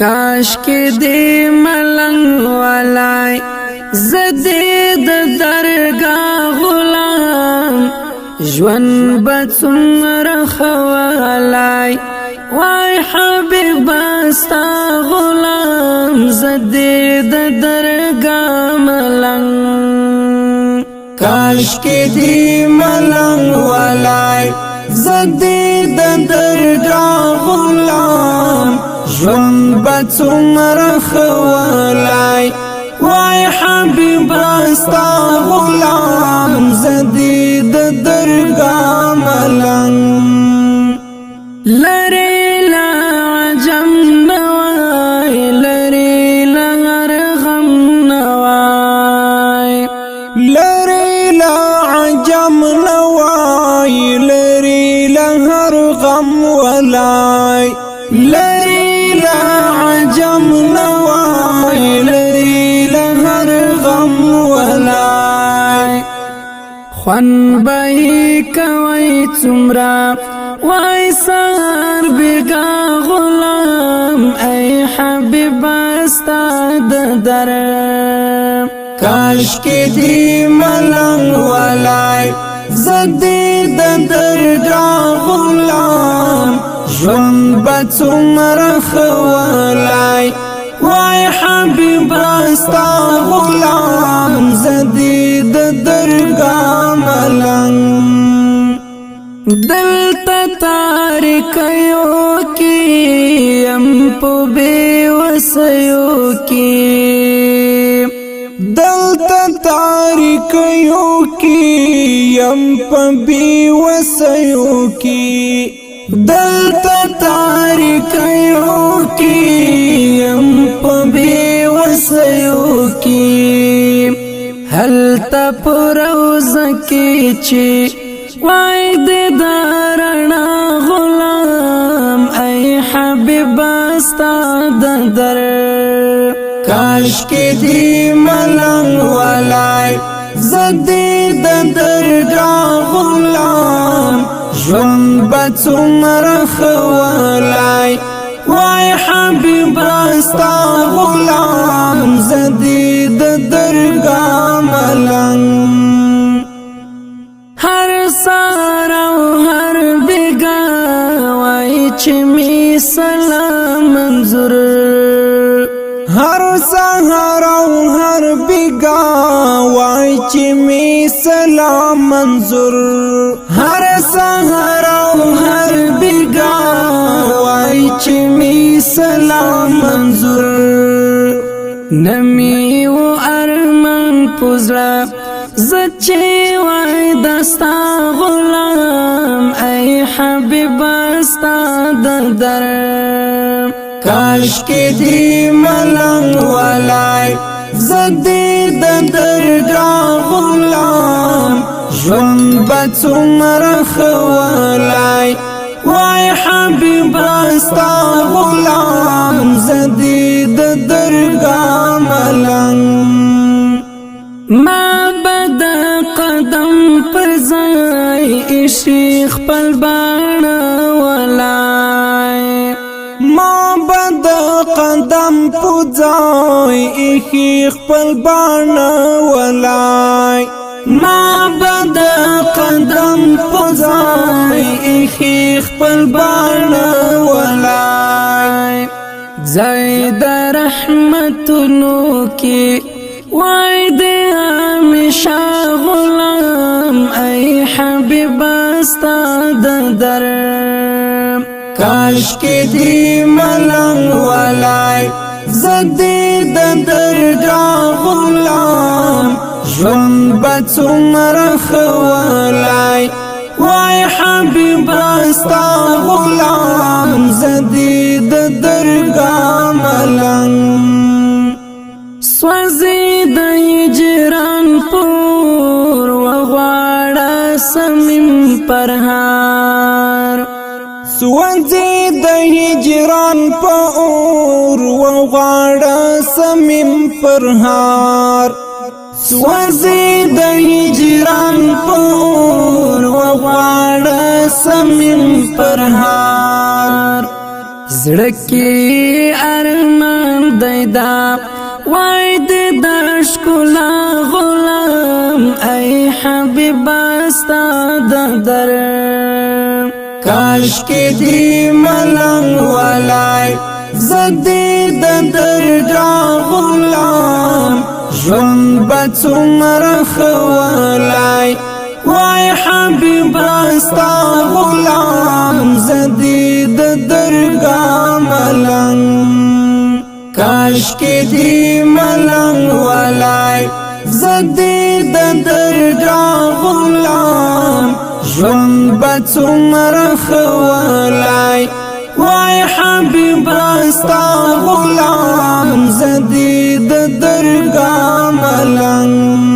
کاش کې دې ملنګ والای زدې د درگاه غلام ژوند به څومره خوالای وای حبیب ستا غلام زدې د درگاه ملنګ کاش کې دې ملنګ والای زدې د درگاه غلام ژوند به څومره خوالای وای حبیب ستا غلام زدې د درگاه ملنګ لری لا عجم نوای لری لا غم نوای لری لا عجم نوای لری لا غم ولای لری لا عجم نوای لری لا غم ولای خوان بای کوي څومره وای سر بگا غلام ای حبیب ستا د در کاش کې دې ملنګ والای زدې د درگاه غلام ژوند به څومره خوالای وای حبیب ستا غلام زدې د درگاه ملنګ دلتا تاریکیو کی ام پو بے وسیو کی دلتا تاریکیو کی یم پا بی وسیو کی دلتا تاریکیو کی یم پو بے وسیو کی حل تا پروز کی چی وای دې درنا غلام ای حبیب ستا د در کاش کې دې ملنګ والای زدې د درگاه غلام ژوند به څومره خوالای وای حبیب ستا غلام زدې د درگاه ملنګ هر سار او هر بیگا وای چې می سلام منظور هر سحر او هر بیگا وای چې می سلام منظور هر سحر او هر بیگا وای چې می سلام منظور نمی و ارمان پوزلا زچې وای دستا غلام ای حبیب ستا د در کاش کې دې ملنګ والای زدې د درگاه غلام ژوند به څومره خوالای وای حبیب ستا غلام زدې د درگاه ملنګ ما بد قدم پر ځای شیخ خپل باڼه ولای ما بد قدم پوځای خپل باڼه ولای ما بد قدم پوځای خپل باڼه ولای زید رحمتونو کی وای دې همیشه غلام ای حبیب ستا د در کاش کې دې ملنګ والای زدې د درگاه غلام ژوند به څومره خوالای وای حبیب ستا غلام زدې د درگاه ملنګ سوځي د هجران پور وغواړه سمیم پرهار سوځي د هجران په اور وغواړه سمیم پرهار سوځي د هجران پور وغواړه سمیم پرهار زړه کې ارمان دا وای د ښکلا غلام ای حبیب استا د در کاش کې دی ملنګ ولای زدی د درګاه غلام ژوند به څومره ولای وای حبیب استا غلام زدی د درګاه ملنګ کاش کې دی ملنګ ولای زدی د درګاه غلام ژوند به څومره ولای وای حبیب استا غلام زدی د درګاه ملنګ